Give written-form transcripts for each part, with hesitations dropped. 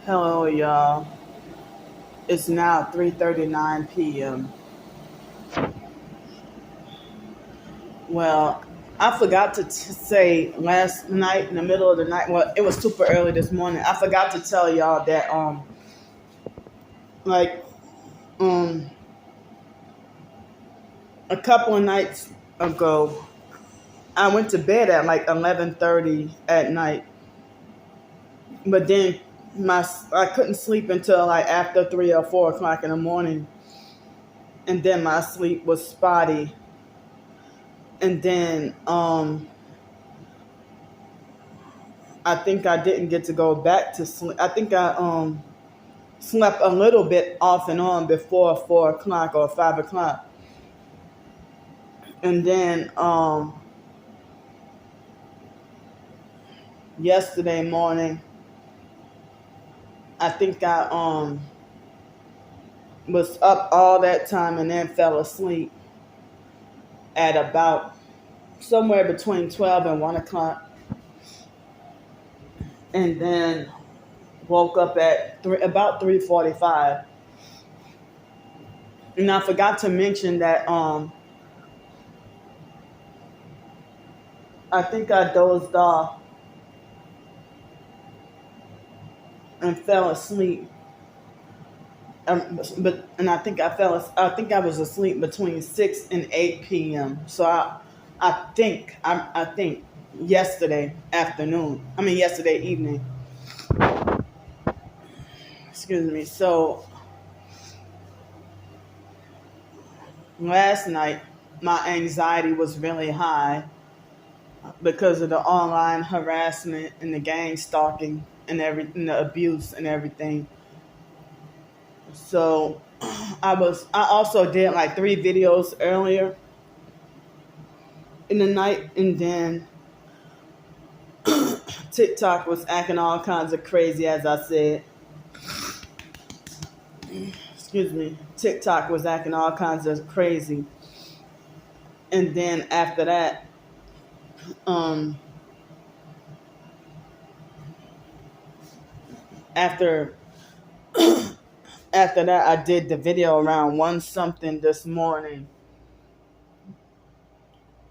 Hello, y'all. It's now 3:39 p.m. Well, I forgot to say last night in the middle of the night. Well, it was super early this morning. I forgot to tell y'all that like um a couple of nights ago, I went to bed at like 11:30 at night, but then my I couldn't sleep until like after 3 or 4 o'clock in the morning, and then my sleep was spotty, and then I think I didn't get to go back to sleep. I think I slept a little bit off and on before 4 o'clock or 5 o'clock, and then yesterday morning, I think I was up all that time and then fell asleep at about somewhere between 12 and 1 o'clock, and then woke up at about 3:45. And I forgot to mention that I think I dozed off and fell asleep. But I think I think I was asleep between 6 and 8 p.m. So I think yesterday afternoon. I mean yesterday evening. Excuse me. So last night my anxiety was really high because of the online harassment and the gang stalking and the abuse and everything. So I also did like 3 videos earlier in the night, and then TikTok was acting all kinds of crazy, as I said. Excuse me. TikTok was acting all kinds of crazy. And then after that, um, after after that, I did the video around 1 something this morning,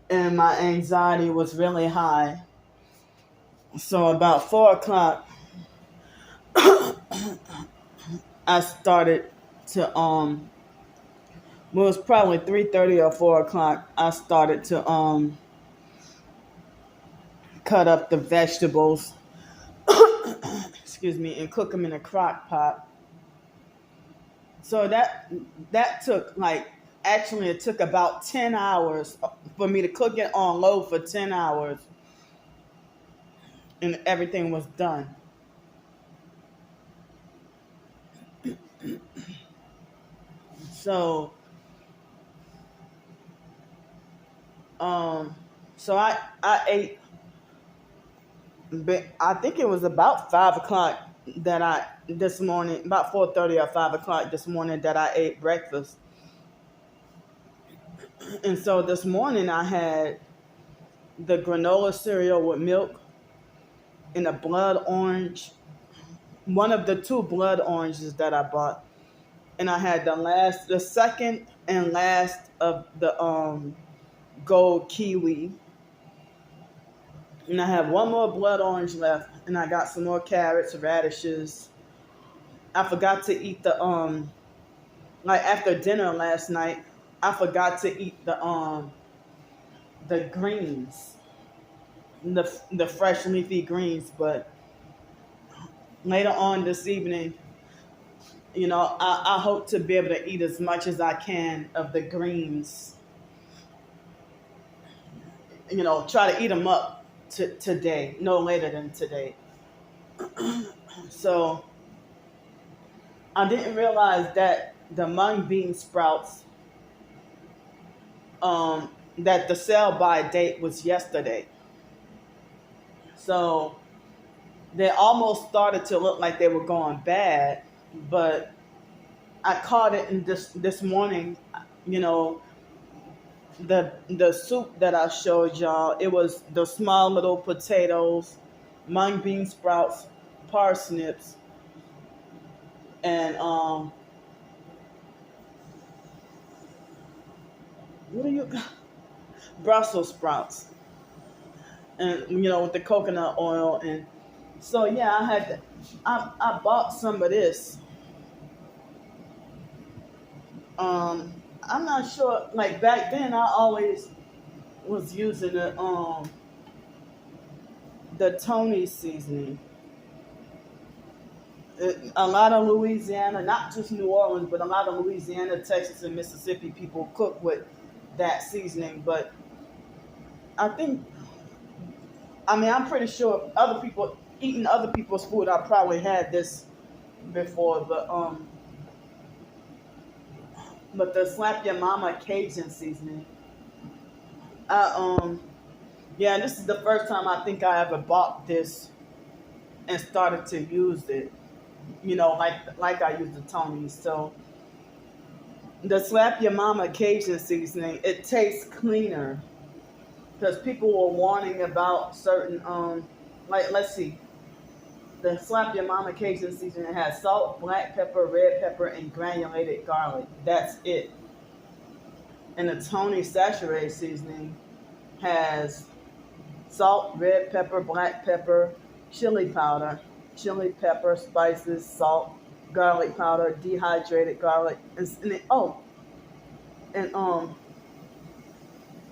and my anxiety was really high. So about 4 o'clock, I started to well, it was probably 3:30 or 4 o'clock. I started to cut up the vegetables, excuse me, and cook them in a crock pot. So that took like actually it took about 10 hours for me to cook it on low for 10 hours, and everything was done. So um, so I ate. But I think it was about 5 o'clock that I this morning, about 4:30 or 5 o'clock this morning that I ate breakfast. And so this morning I had the granola cereal with milk and a blood orange, one of the two blood oranges that I bought, and I had the second and last of the gold kiwi, and I have one more blood orange left, and I got some more carrots, radishes. I forgot to eat the like after dinner last night. I forgot to eat the greens, the fresh leafy greens. But later on this evening, I hope to be able to eat as much as I can of the greens. Try to eat them up today, no later than today. So I didn't realize that the mung bean sprouts, that the sell by date was yesterday. So they almost started to look like they were going bad, but I caught it in this morning. You know, the soup that I showed y'all. It was the small little potatoes, mung bean sprouts, parsnips, and what do you Brussels sprouts, and with the coconut oil. And so yeah, I bought some of this. I'm not sure. Like back then, I always was using the Tony seasoning. A lot of Louisiana, not just New Orleans, but a lot of Louisiana, Texas, and Mississippi people cook with that seasoning. But I think, I mean, I'm pretty sure other people eating other people's food. I probably had this before, but the Slap Your Mama Cajun seasoning. I Yeah, this is the first time I think I ever bought this and started to use it. Like I use the Tony's. So the Slap Your Mama Cajun seasoning, it tastes cleaner because people were warning about certain like let's see, the Slap Your Mama Cajun seasoning has salt, black pepper, red pepper, and granulated garlic. That's it. And the Tony Saturated seasoning has salt, red pepper, black pepper, chili pepper, spices, salt, garlic powder, dehydrated garlic, and a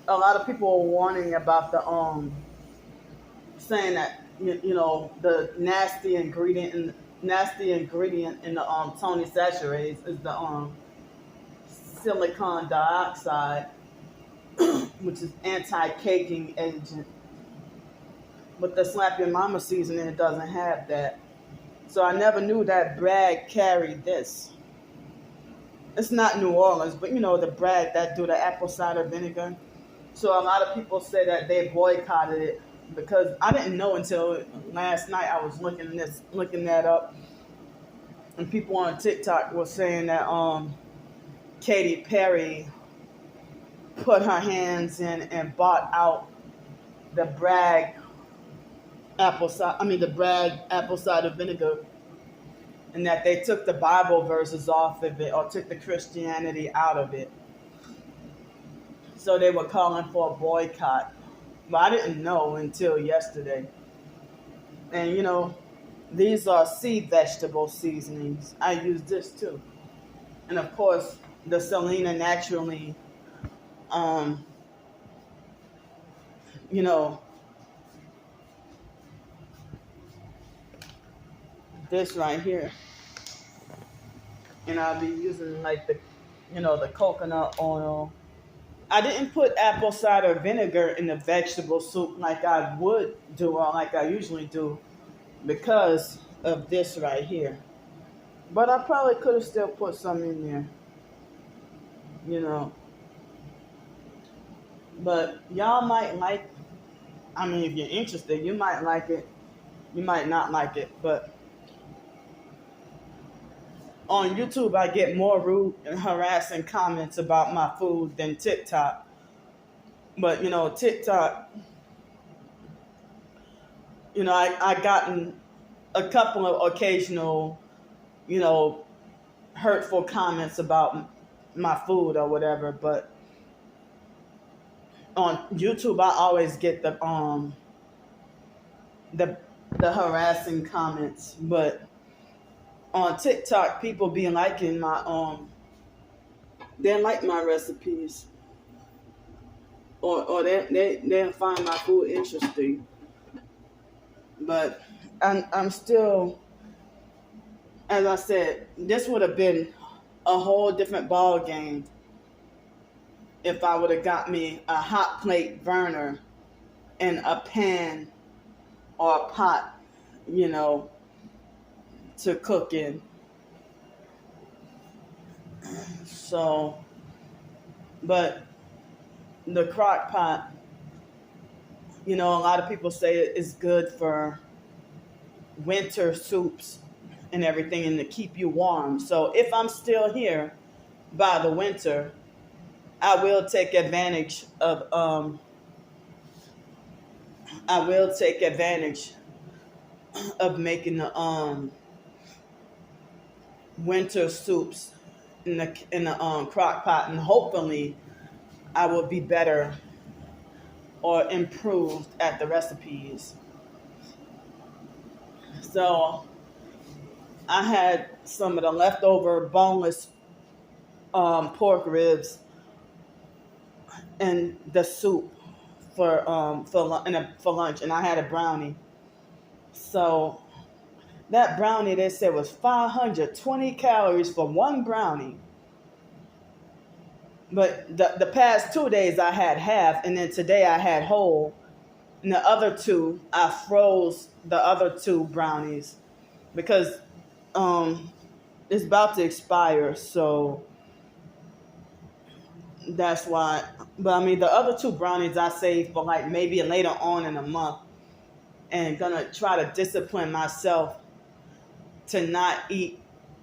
lot of people are warning about the saying that the nasty ingredient in the Tony Saturates is the silicon dioxide, which is anti-caking agent. But the Slap Your Mama seasoning, it doesn't have that. So I never knew that Bragg carried this. It's not New Orleans, but the Bragg that do the apple cider vinegar. So a lot of people say that they boycotted it because I didn't know until last night. I was looking that up, and people on TikTok were saying that Katy Perry put her hands in and bought out the Bragg the Bragg apple cider vinegar, and that they took the Bible verses off of it or took the Christianity out of it. So they were calling for a boycott. But I didn't know until yesterday. And these are sea vegetable seasonings. I use this too. And of course, the Selena Naturally, um, you know, this right here. And I'll be using like the coconut oil. I didn't put apple cider vinegar in the vegetable soup like I would do or like I usually do because of this right here. But I probably could have still put some in there, you know. But y'all might like, I mean, if you're interested, you might like it. You might not like it. But on YouTube, I get more rude and harassing comments about my food than TikTok. But, TikTok, I gotten a couple of occasional, you know, hurtful comments about my food or whatever. But on YouTube, I always get the harassing comments. But on TikTok, people be liking they like my recipes, or they find my food interesting. But I'm still, as I said, this would have been a whole different ball game if I would have got me a hot plate burner and a pan or a pot, to cook in. So, but the crock pot, a lot of people say it's good for winter soups and everything and to keep you warm. So if I'm still here by the winter, I will take advantage of making winter soups in the crock pot, and hopefully I will be better or improved at the recipes. So I had some of the leftover boneless pork ribs and the soup for lunch, and I had a brownie. So that brownie, they said, was 520 calories for one brownie. But the past 2 days I had half, and then today I had whole. And the other two, I froze the other two brownies because it's about to expire. So that's why. But I mean, the other two brownies I saved for like maybe later on in a month, and gonna try to discipline myself to not eat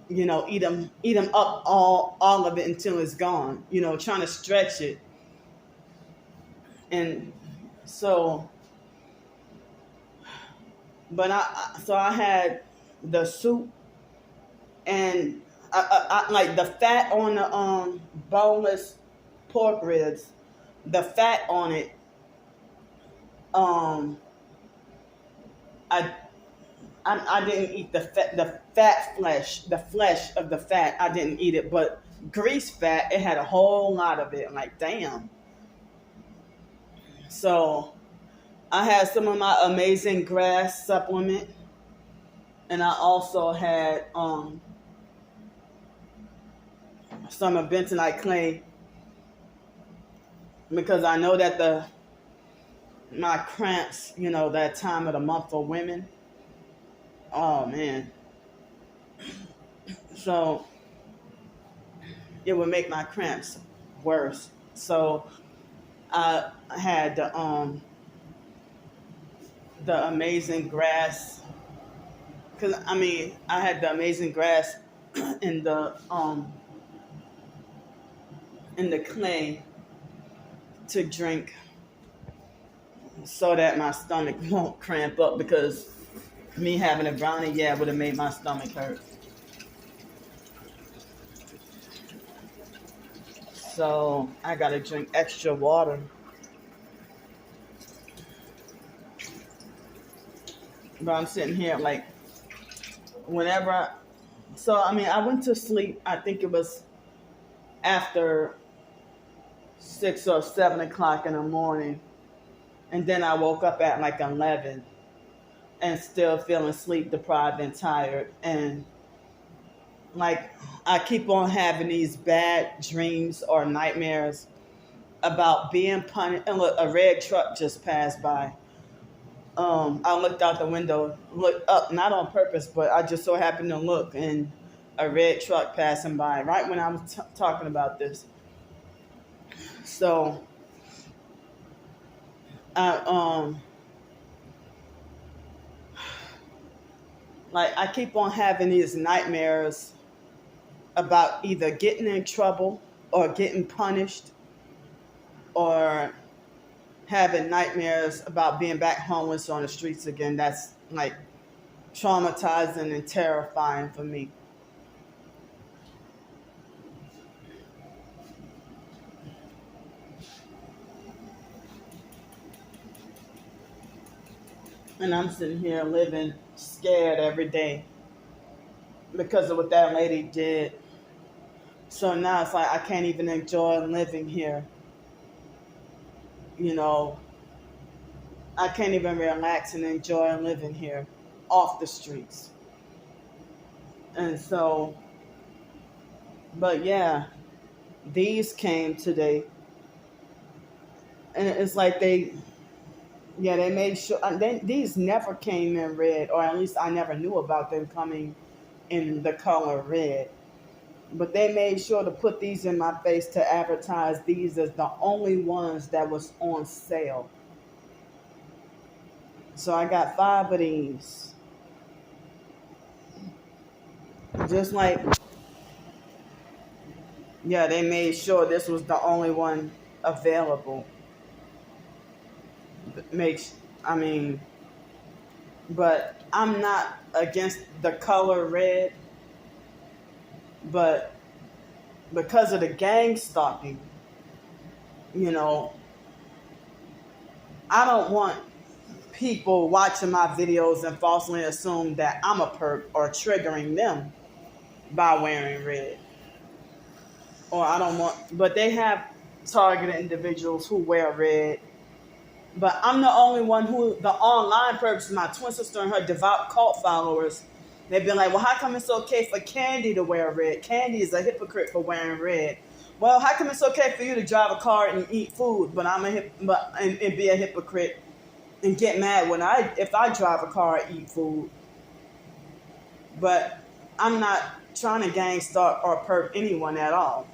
them up all of it until it's gone. Trying to stretch it, and so, but I had the soup, and I like the fat on the boneless pork ribs. The fat on it, um, I I didn't eat the fat flesh, the flesh of the fat. I didn't eat it, but grease fat, it had a whole lot of it. I'm like, damn. So I had some of my amazing grass supplement, and I also had some of bentonite clay because I know that my cramps, that time of the month for women. Oh man. So it would make my cramps worse. So I had the amazing grass, because I mean I had the amazing grass in the clay to drink so that my stomach won't cramp up, because me having a brownie, yeah, would have made my stomach hurt. So I gotta drink extra water. But I'm sitting here like whenever so I mean I went to sleep, I think it was after 6 or 7 o'clock in the morning, and then I woke up at like 11 and still feeling sleep deprived and tired, and like I keep on having these bad dreams or nightmares about being punished. And look, a red truck just passed by. I looked out the window, looked up, not on purpose, but I just so happened to look, and a red truck passing by right when I was talking about this. So I like I keep on having these nightmares about either getting in trouble or getting punished, or having nightmares about being back homeless on the streets again. That's like traumatizing and terrifying for me. And I'm sitting here living scared every day because of what that lady did. So now it's like I can't even enjoy living here. You know, I can't even relax and enjoy living here off the streets. And so, but yeah, these came today. And it's like they made sure, these never came in red, or at least I never knew about them coming in the color red. But they made sure to put these in my face to advertise these as the only ones that was on sale. So I got 5 of these. Just like, yeah, they made sure this was the only one available. Makes, I mean, but I'm not against the color red. But because of the gang stalking, you know, I don't want people watching my videos and falsely assume that I'm a perp or triggering them by wearing red. Or I don't want, but they have targeted individuals who wear red. But I'm the only one who, the online perps, my twin sister and her devout cult followers, they've been like, well, how come it's okay for Candy to wear red? Candy is a hypocrite for wearing red. Well, how come it's okay for you to drive a car and eat food, but and be a hypocrite and get mad if I drive a car and eat food? But I'm not trying to gang stalk or perp anyone at all.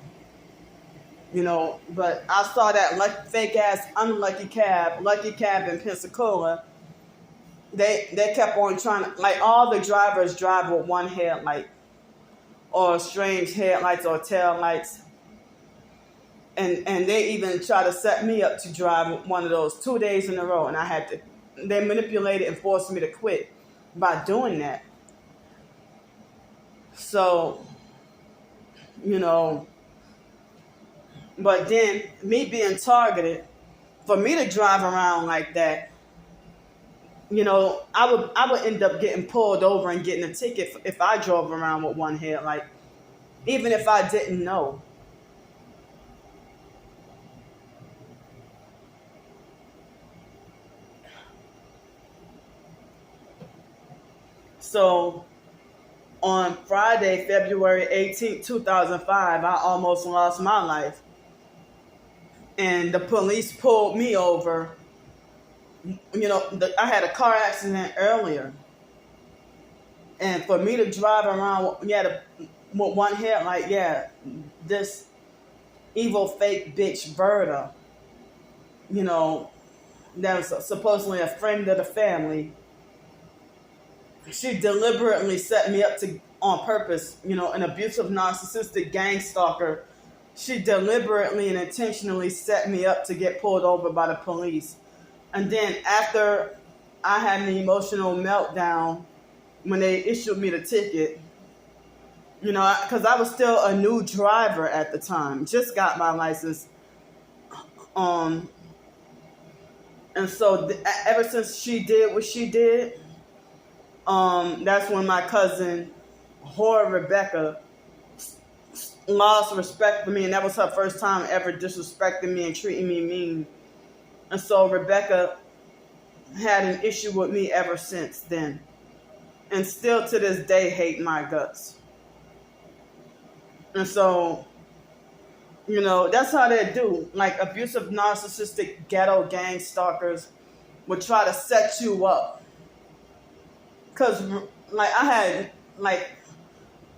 But I saw that fake ass lucky cab in Pensacola. They kept on trying to, like, all the drivers drive with one headlight or strange headlights or tail lights. And they even try to set me up to drive one of those 2 days in a row, and they manipulated and forced me to quit by doing that. So, but then me being targeted, for me to drive around like that, I would end up getting pulled over and getting a ticket if I drove around with one headlight, even if I didn't know. So on Friday, February 18th, 2005, I almost lost my life. And the police pulled me over. I had a car accident earlier. And for me to drive around with one headlight, this evil fake bitch Verda, that was supposedly a friend of the family, she deliberately set me up on purpose, an abusive, narcissistic gang stalker. She deliberately and intentionally set me up to get pulled over by the police. And then after I had an emotional meltdown when they issued me the ticket, because I was still a new driver at the time, just got my license. And so ever since she did what she did, that's when my cousin, whore Rebecca, lost respect for me, and that was her first time ever disrespecting me and treating me mean. And so Rebecca had an issue with me ever since then, and still to this day hate my guts. And so, that's how they do. Like, abusive, narcissistic, ghetto gang stalkers would try to set you up. Because,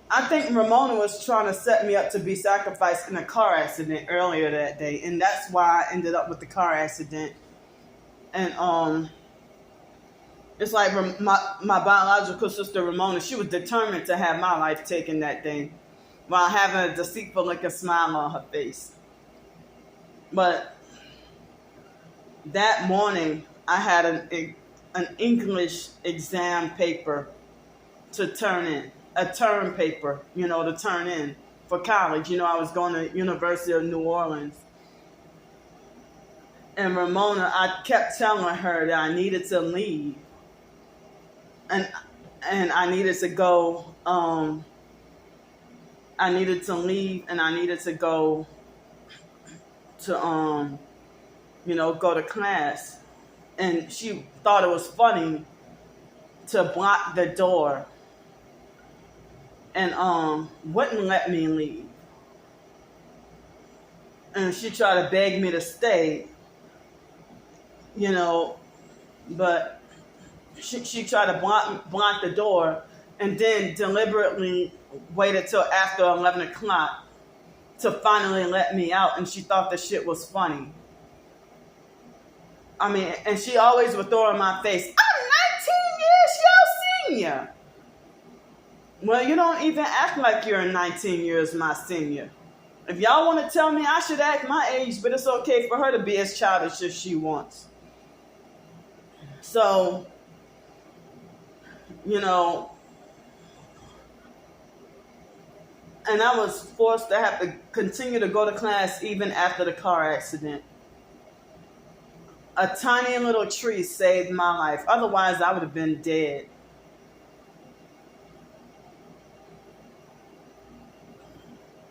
I think Ramona was trying to set me up to be sacrificed in a car accident earlier that day. And that's why I ended up with the car accident. And, it's like my biological sister Ramona, she was determined to have my life taken that day while having a deceitful looking smile on her face. But that morning, I had an English exam paper to turn in, a term paper, to turn in for college. I was going to University of New Orleans. And Ramona, I kept telling her that I needed to leave. And I needed to go, I needed to leave, and I needed to go to, go to class. And she thought it was funny to block the door and wouldn't let me leave. And she tried to beg me to stay, but she tried to block the door, and then deliberately waited till after 11 o'clock to finally let me out, and she thought the shit was funny. I mean, and she always would throw in my face, I'm 19 years your senior. Well, you don't even act like you're 19 years my senior. If y'all want to tell me I should act my age, but it's okay for her to be as childish as she wants. So, And I was forced to have to continue to go to class even after the car accident. A tiny little tree saved my life. Otherwise, I would have been dead.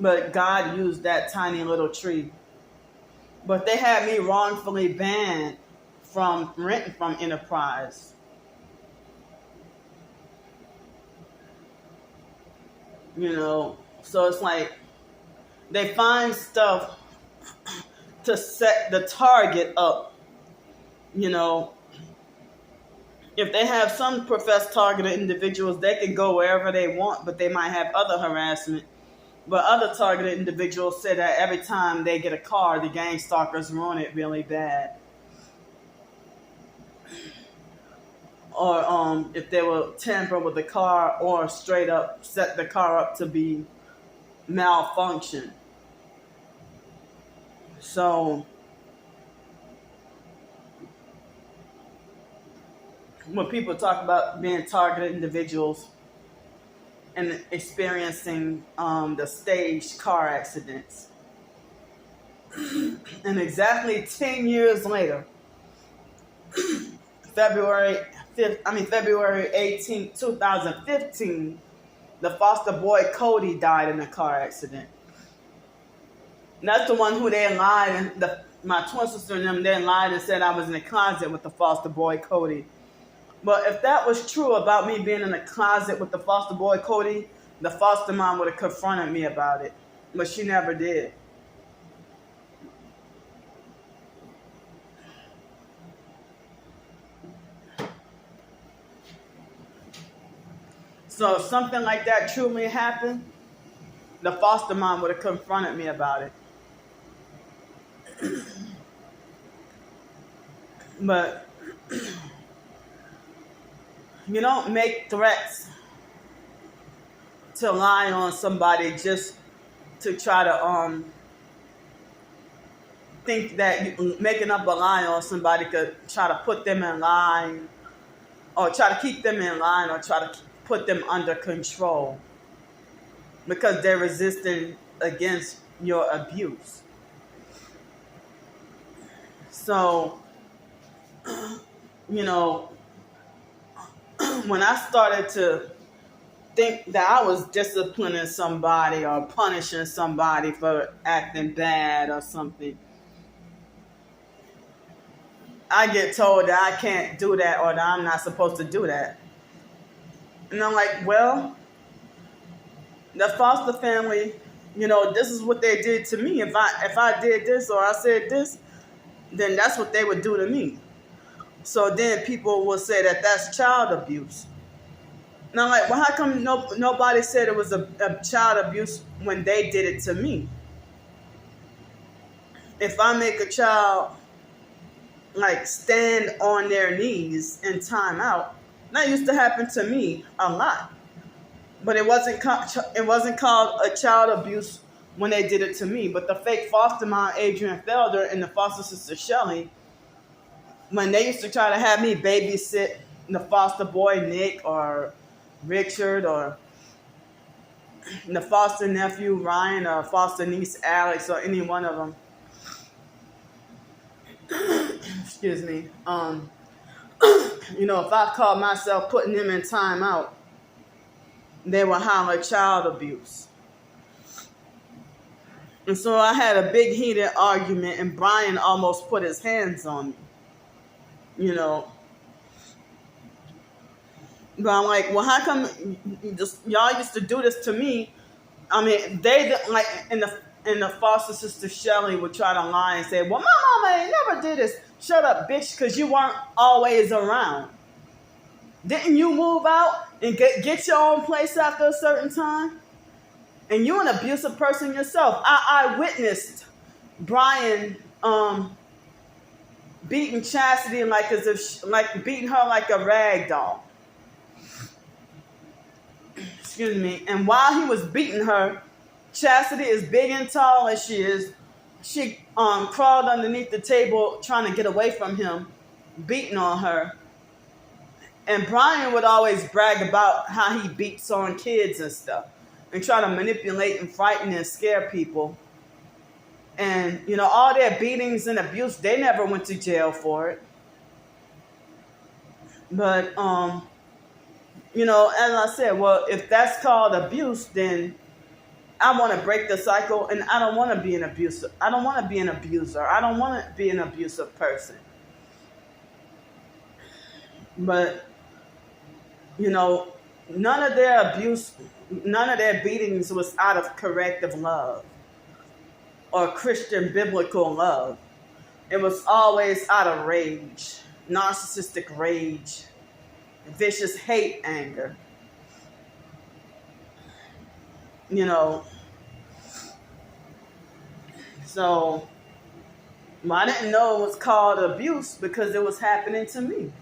But God used that tiny little tree. But they had me wrongfully banned from renting from Enterprise. So it's like they find stuff to set the target up. If they have some professed targeted individuals, they can go wherever they want, but they might have other harassment. But other targeted individuals say that every time they get a car, the gang stalkers ruin it really bad. Or if they will tamper with the car or straight up set the car up to be malfunction. So when people talk about being targeted individuals and experiencing the staged car accidents, and exactly 10 years later, February 18, 2015, the foster boy Cody died in a car accident. And that's the one who they lied, my twin sister and them, they lied and said I was in the closet with the foster boy Cody. But if that was true about me being in the closet with the foster boy Cody, the foster mom would have confronted me about it. But she never did. So if something like that truly happened, the foster mom would have confronted me about it. But you don't make threats to lie on somebody just to try to think that making up a lie on somebody could try to put them in line, or try to keep them in line, or try to put them under control because they're resisting against your abuse. So, when I started to think that I was disciplining somebody or punishing somebody for acting bad or something, I get told that I can't do that or that I'm not supposed to do that. And I'm like, well, the foster family, this is what they did to me. If I did this or I said this, then that's what they would do to me. So then people will say that that's child abuse. And I'm like, well, how come nobody said it was a child abuse when they did it to me? If I make a child stand on their knees in time out, that used to happen to me a lot. But it wasn't called a child abuse when they did it to me. But the fake foster mom, Adrian Felder, and the foster sister, Shelly, when they used to try to have me babysit the foster boy, Nick, or Richard, or the foster nephew, Ryan, or foster niece, Alex, or any one of them. Excuse me. If I called myself putting them in time out, they would holler child abuse. And so I had a big heated argument, and Brian almost put his hands on me. But I'm like, well, how come y'all used to do this to me? I mean, they in the foster sister Shelly would try to lie and say, well, my mama ain't never did this. Shut up, bitch, because you weren't always around. Didn't you move out and get your own place after a certain time? And you're an abusive person yourself. I witnessed Brian beating Chastity beating her like a rag doll. Excuse me. And while he was beating her, Chastity, as big and tall as she is, she crawled underneath the table trying to get away from him, beating on her. And Brian would always brag about how he beats on kids and stuff. and try to manipulate and frighten and scare people. And, all their beatings and abuse, they never went to jail for it. But, as I said, well, if that's called abuse, then I want to break the cycle, and I don't want to be an abuser. I don't want to be an abuser. I don't want to be an abusive person. But, none of their abuse, none of their beatings was out of corrective love or Christian biblical love. It was always out of rage, narcissistic rage, vicious hate, anger. So I didn't know it was called abuse because it was happening to me.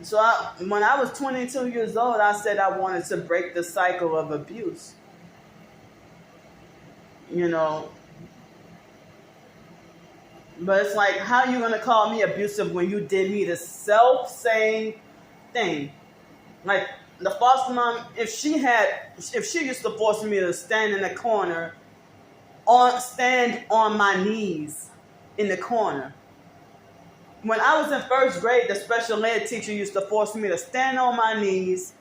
So when I was 22 years old, I said I wanted to break the cycle of abuse. But it's like, how are you going to call me abusive when you did me the self-same thing? Like, the foster mom, if she used to force me to stand in the corner, stand on my knees in the corner. When I was in first grade, the special ed teacher used to force me to stand on my knees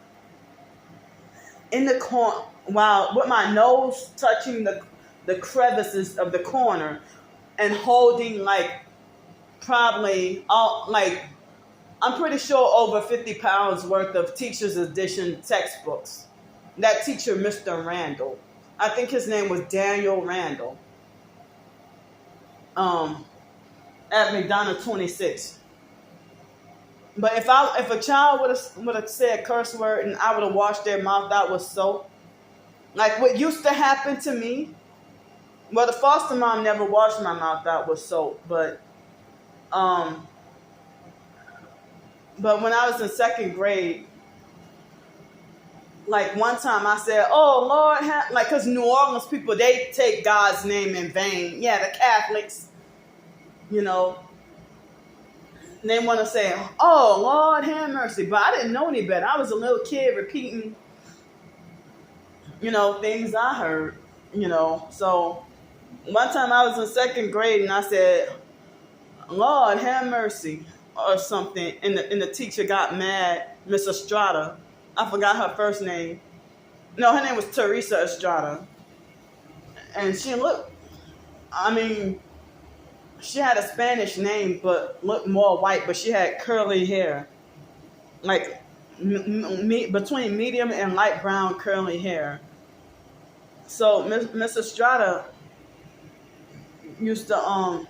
in the corner, while with my nose touching the crevices of the corner, and holding I'm pretty sure over 50 pounds worth of teacher's edition textbooks. That teacher, Mr. Randall, I think his name was Daniel Randall, at McDonough 26. But if a child would have said a curse word and I would have washed their mouth out with soap, like what used to happen to me. Well, the foster mom never washed my mouth out with soap, but when I was in second grade, like one time I said, "Oh Lord," because New Orleans people, they take God's name in vain. Yeah, the Catholics, they want to say, "Oh Lord, have mercy," but I didn't know any better. I was a little kid repeating, things I heard, So one time I was in second grade and I said, "Lord, have mercy," or something, and the teacher got mad. Miss Estrada, I forgot her first name. No, her name was Teresa Estrada, and she had a Spanish name but looked more white, but she had curly hair, like between medium and light brown curly hair. So Miss Estrada used to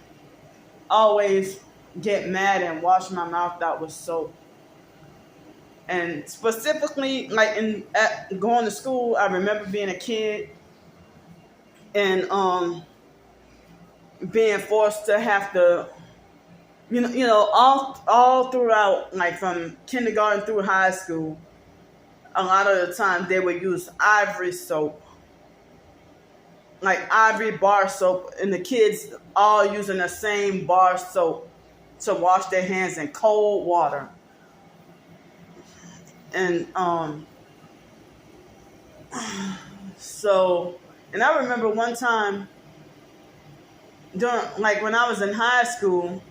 always get mad and wash my mouth out with soap. And specifically, going to school, I remember being a kid and being forced to have to, all throughout, like from kindergarten through high school, a lot of the time they would use ivory soap, like ivory bar soap, and the kids all using the same bar soap to wash their hands in cold water. And and I remember one time when I was in high school,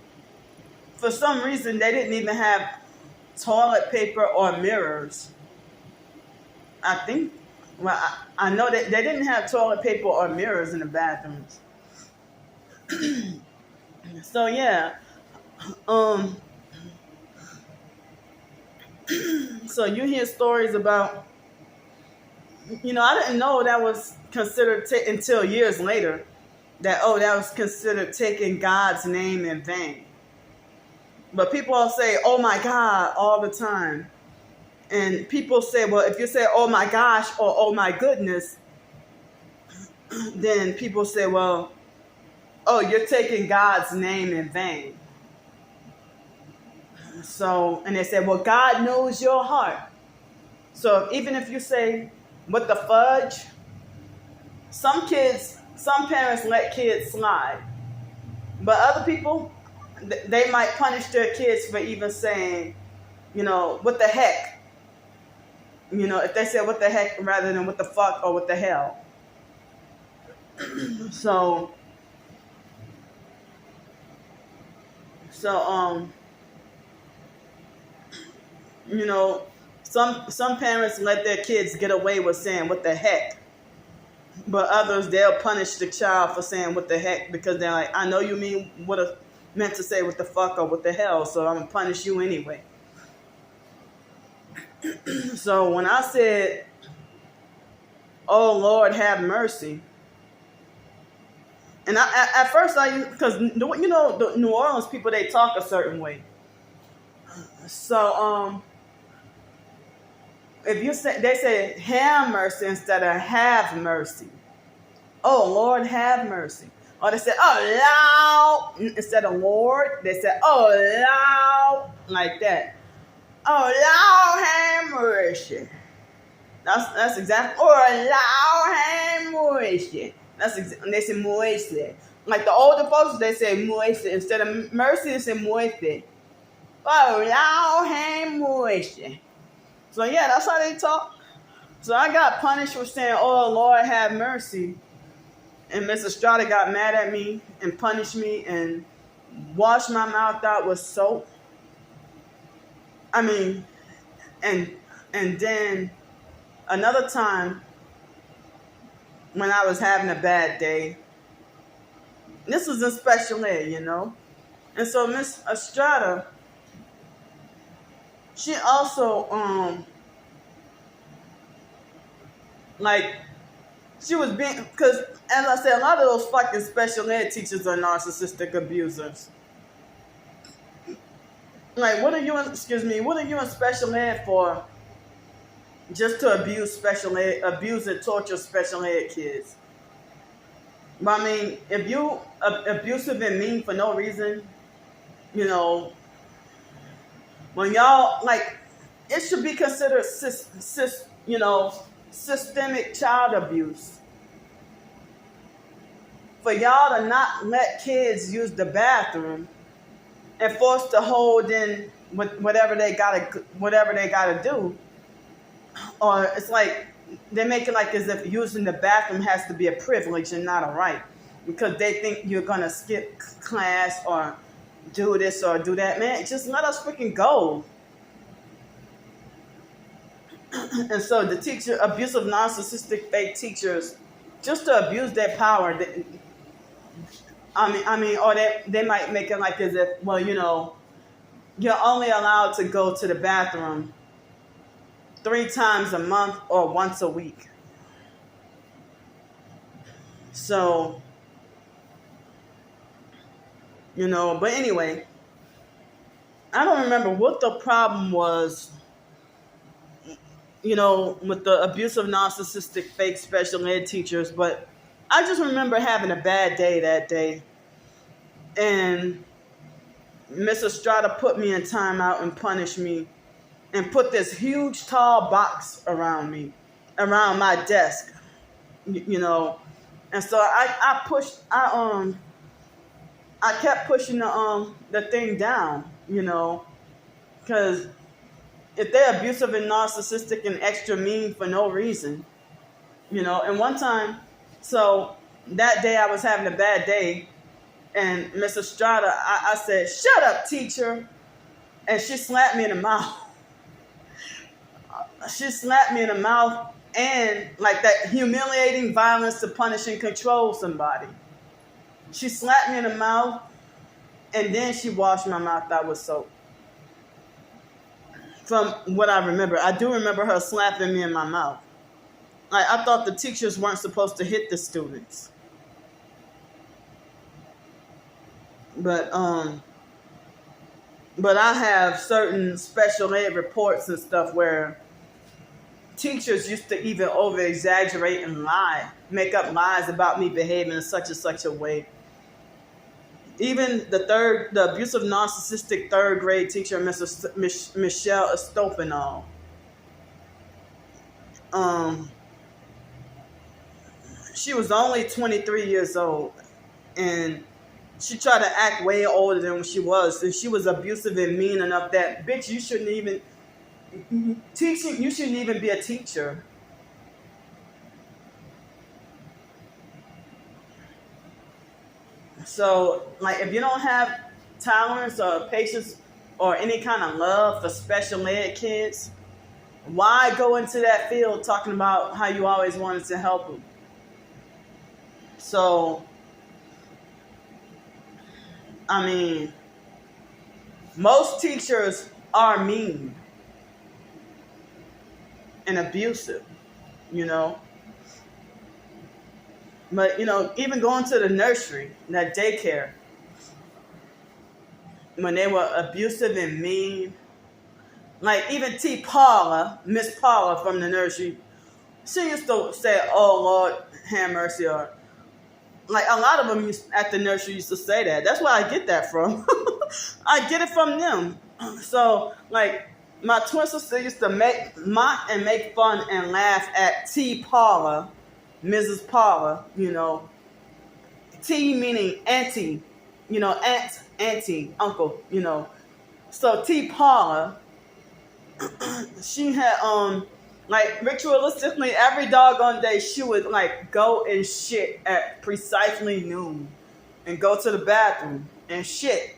for some reason they didn't even have toilet paper or mirrors. I know that they didn't have toilet paper or mirrors in the bathrooms. So yeah, so you hear stories about, I didn't know that was considered until years later, that was considered taking God's name in vain. But people all say, "Oh my God," all the time. And people say, well, if you say, "Oh my gosh," or "Oh my goodness," then people say, well, "Oh, you're taking God's name in vain." So, and they say, well, God knows your heart. So even if you say, "What the fudge?" Some parents let kids slide. But other people, they might punish their kids for even saying, "What the heck?" if they said what the heck rather than what the fuck or what the hell. So, so some parents let their kids get away with saying what the heck, but others, they'll punish the child for saying what the heck because they're like, I know you meant to say what the fuck or what the hell, so I'm gonna punish you anyway. So when I said, "Oh Lord, have mercy," and at first because the New Orleans people, they talk a certain way. So if you say, they say have mercy instead of have mercy. Oh Lord, have mercy. Or they say, oh Lord, instead of Lord, they say, oh Lord, like that. Oh Lord, have mercy. That's exactly. Oh Lord, have mercy. And they say mercy. Like the older folks, they say mercy instead of mercy. They say mercy. Oh Lord, have mercy. So yeah, that's how they talk. So I got punished for saying, "Oh Lord, have mercy," and Miss Estrada got mad at me and punished me and washed my mouth out with soap. I mean, and then another time when I was having a bad day. This was in special ed, and so Miss Estrada, she also she was being, because as I said, a lot of those fucking special ed teachers are narcissistic abusers. Like, what are you in special ed for? Just to abuse and torture special ed kids. But I mean, if you abusive and mean for no reason, when y'all, it should be considered systemic child abuse. For y'all to not let kids use the bathroom and forced to hold in whatever they gotta do, or it's like they make it like as if using the bathroom has to be a privilege and not a right, because they think you're gonna skip class or do this or do that. Man, just let us freaking go. And so the abusive, narcissistic, fake teachers, just to abuse their power. Or they might make it like as if, well, you're only allowed to go to the bathroom 3 times a month or once a week. So, but anyway, I don't remember what the problem was, with the abusive, narcissistic, fake special ed teachers, but I just remember having a bad day that day. And Miss Estrada put me in timeout and punished me and put this huge, tall box around my desk, And so I kept pushing the thing down, because if they're abusive and narcissistic and extra mean for no reason, and one time, so that day I was having a bad day, and Miss Estrada, I said, "Shut up, teacher," and she slapped me in the mouth. She slapped me in the mouth, and like that humiliating violence to punish and control somebody. She slapped me in the mouth, and then she washed my mouth out with soap. From what I remember, I do remember her slapping me in my mouth. I thought the teachers weren't supposed to hit the students. But I have certain special ed reports and stuff where teachers used to even over-exaggerate and lie, make up lies about me behaving in such and such a way. Even the abusive, narcissistic 3rd grade teacher, Mrs. Michelle Estopinal, she was only 23 years old, and she tried to act way older than she was, and she was abusive and mean enough that, bitch, you shouldn't even, teaching, you shouldn't even be a teacher. So, like, if you don't have tolerance or patience or any kind of love for special ed kids, why go into that field talking about how you always wanted to help them? So, I mean, most teachers are mean and abusive, you know. But, even going to the nursery, that daycare, when they were abusive and mean, like even Miss Paula from the nursery, she used to say, "Oh Lord, have mercy," or like a lot of them at the nursery used to say that. That's where I get that from. I get it from them. So, like, my twin sister used to mock and make fun and laugh at T. Paula, Mrs. Paula, T meaning auntie, auntie, uncle, So T. Paula, she had, like, ritualistically, every doggone day, she would, like, go and shit at precisely noon and go to the bathroom and shit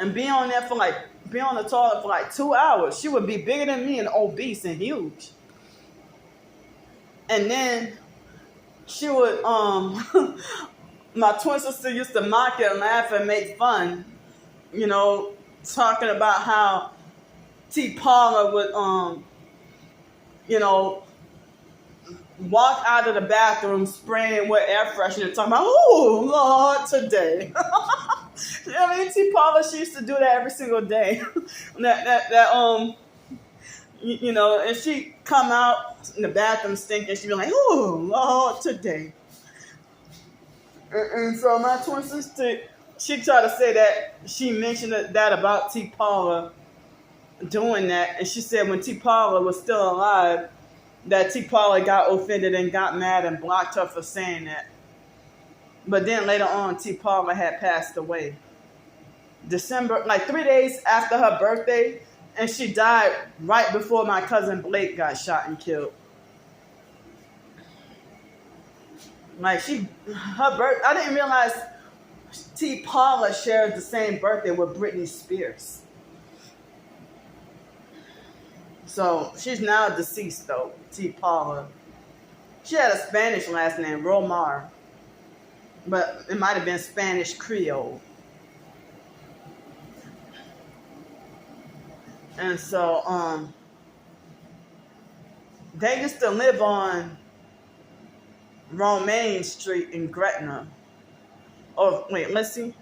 and be on the toilet for, like, 2 hours. She would be bigger than me and obese and huge. And then she would, my twin sister used to mock it and laugh and make fun, talking about how T. Paula would, walk out of the bathroom spraying with air freshener, talking about, "Oh Lord, today." T. Paula, she used to do that every single day. And she come out in the bathroom stinking. She'd be like, "Oh Lord, today." And so my twin sister, she tried to say that she mentioned that about T. Paula doing that, and she said when T. Paula was still alive, that T. Paula got offended and got mad and blocked her for saying that. But then later on, T. Paula had passed away. December, like 3 days after her birthday, and she died right before my cousin Blake got shot and killed. Like I didn't realize T. Paula shares the same birthday with Britney Spears. So she's now deceased though, T. Paula. She had a Spanish last name, Romar. But it might have been Spanish Creole. And so, they used to live on Romaine Street in Gretna. Oh, wait, let's see.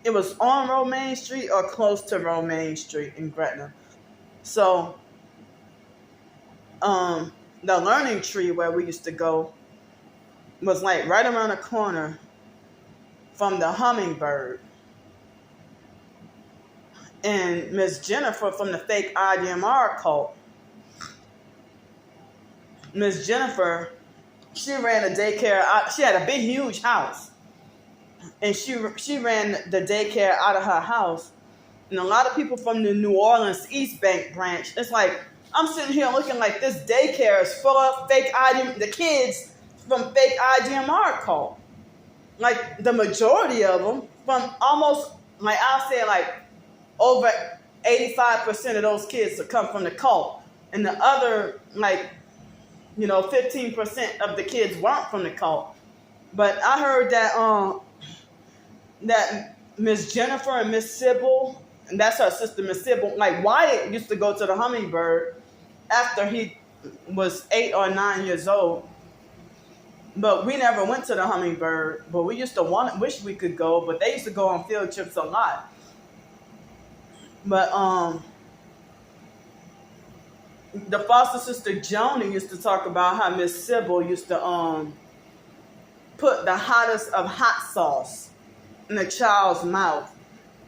It was on Romaine Street or close to Romaine Street in Gretna. So, the learning tree where we used to go was like right around the corner from the Hummingbird. And Miss Jennifer from the fake IDMR cult. Miss Jennifer, she ran a daycare. She had a big, huge house. And she ran the daycare out of her house. And a lot of people from the New Orleans East Bank branch, it's like, I'm sitting here looking like this daycare is full of the kids from fake IDMR cult. Like, the majority of them from almost, like, I'll say, like, over 85% of those kids come from the cult. And the other, 15% of the kids weren't from the cult. But I heard that that Miss Jennifer and Miss Sybil, and that's her sister, Miss Sybil, like Wyatt used to go to the Hummingbird after he was 8 or 9 years old. But we never went to the Hummingbird. But we used to wish we could go, but they used to go on field trips a lot. But the foster sister Joni used to talk about how Miss Sybil used to put the hottest of hot sauce in the child's mouth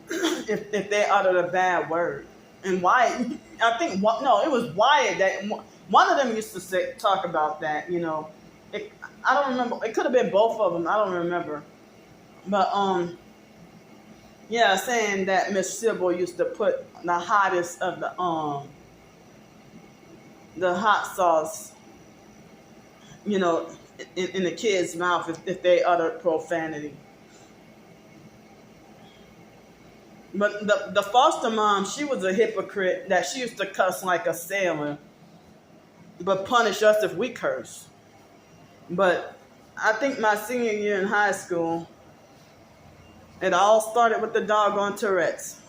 if they uttered a bad word. And Wyatt, it was Wyatt that one of them used to talk about that. I don't remember. It could have been both of them. I don't remember. But saying that Miss Sybil used to put the hottest of the the hot sauce, you know, in the kid's mouth if they utter profanity. But the foster mom, she was a hypocrite that she used to cuss like a sailor, but punish us if we curse. But I think my senior year in high school, it all started with the doggone Tourette's.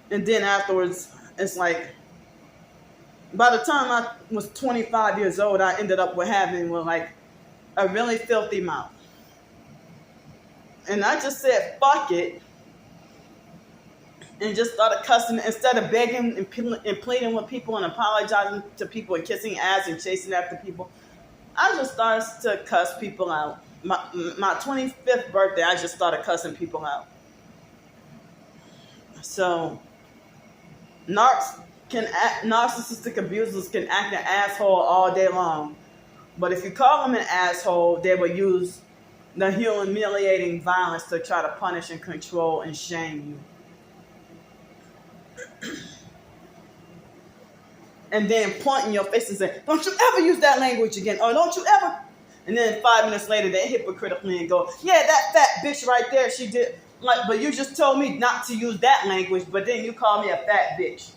And then afterwards, it's like, by the time I was 25 years old, I ended up with having like a really filthy mouth. And I just said, fuck it. And just started cussing instead of begging and pleading with people and apologizing to people and kissing ass and chasing after people. I just started to cuss people out. My 25th birthday, I just started cussing people out. So, narcissistic abusers can act an asshole all day long. But if you call them an asshole, they will use the humiliating violence to try to punish and control and shame you. And then point in your face and say, don't you ever use that language again, or don't you ever. And then 5 minutes later, they hypocritically and go, yeah, that fat bitch right there, she did. Like, but you just told me not to use that language, but then you call me a fat bitch.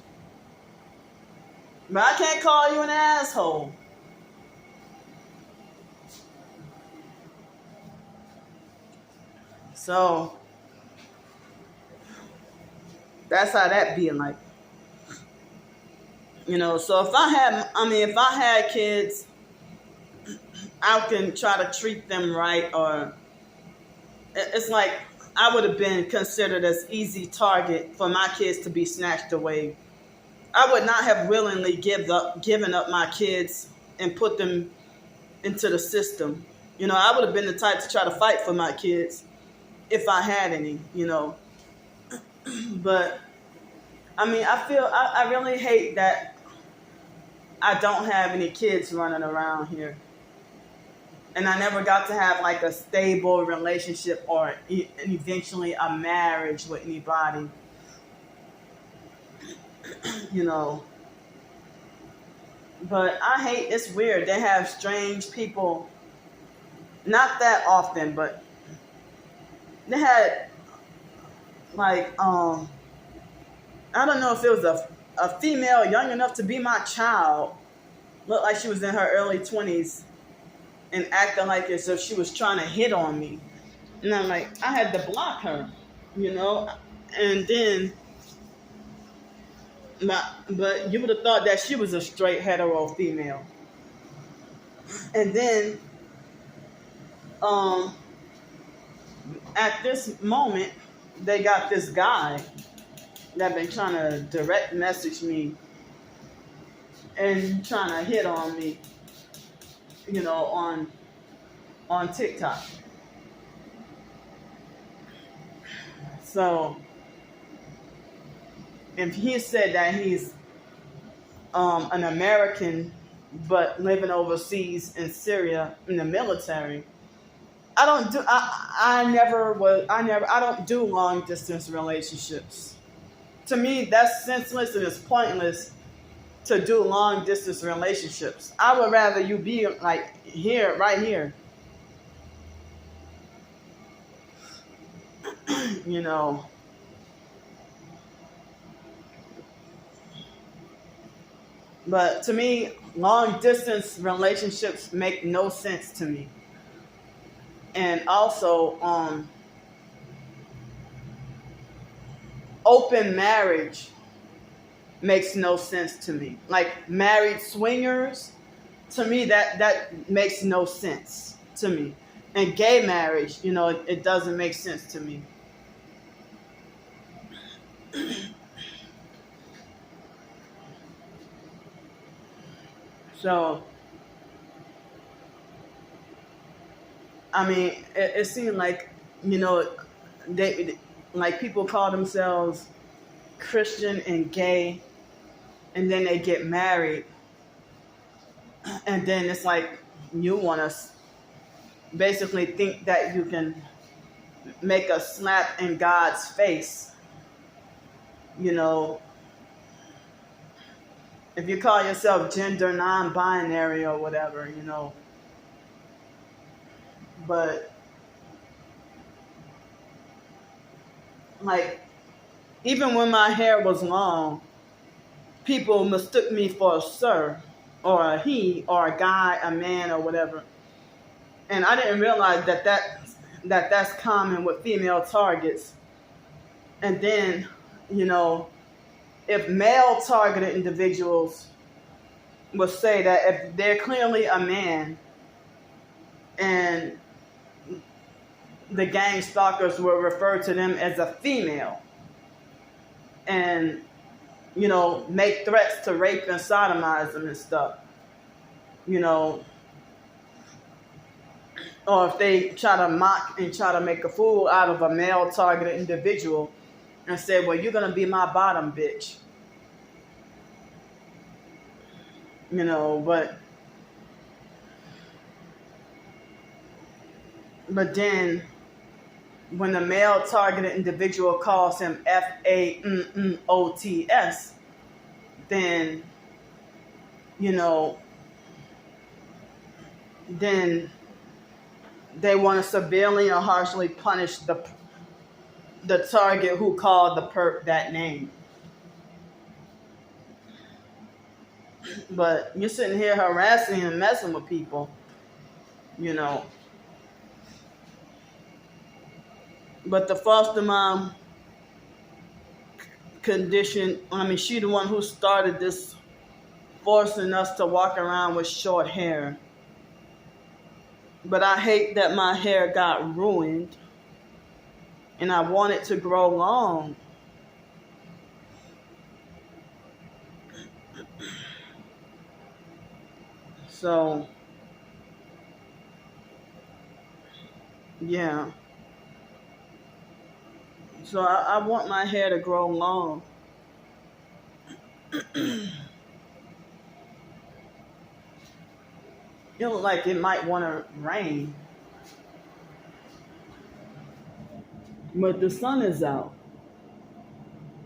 But I can't call you an asshole. So, that's how that be like. You know, so if I had kids, I can try to treat them right, or it's like I would have been considered as easy target for my kids to be snatched away. I would not have willingly given up my kids and put them into the system. You know, I would have been the type to try to fight for my kids if I had any, you know. But I really hate that I don't have any kids running around here. And I never got to have like a stable relationship or eventually a marriage with anybody. You know. But I hate, it's weird. They have strange people, not that often, but they had like, I don't know if it was a female young enough to be my child, looked like she was in her early 20s and acting like as if she was trying to hit on me. And I'm like, I had to block her, you know? And then, but you would have thought that she was a straight hetero female. And then, at this moment, they got this guy that been trying to direct message me and trying to hit on me, you know, on TikTok. So, if he said that he's an American but living overseas in Syria in the military, I don't do long distance relationships. To me, that's senseless and it's pointless to do long distance relationships. I would rather you be like here, right here. You know. But to me, long distance relationships make no sense to me. And also, open marriage makes no sense to me. Like married swingers, to me that makes no sense to me. And gay marriage, you know, it doesn't make sense to me. So, I mean, it seemed like, you know, they like people call themselves Christian and gay, and then they get married, and then it's like you want to basically think that you can make a slap in God's face, you know, if you call yourself gender non-binary or whatever, but like, even when my hair was long, people mistook me for a sir or a he or a guy, a man or whatever. And I didn't realize that's common with female targets. And then, if male targeted individuals would say that if they're clearly a man, and the gang stalkers will refer to them as a female, and make threats to rape and sodomize them and stuff, or if they try to mock and try to make a fool out of a male targeted individual and say, well, you're going to be my bottom bitch. But then when the male targeted individual calls him FAMMOTS, then, then they want to severely or harshly punish the target who called the perp that name. But you're sitting here harassing and messing with people, But the foster mom condition, she the one who started this, forcing us to walk around with short hair. But I hate that my hair got ruined, and I want it to grow long. So, yeah. So I want my hair to grow long. It looks like it might want to rain. But the sun is out.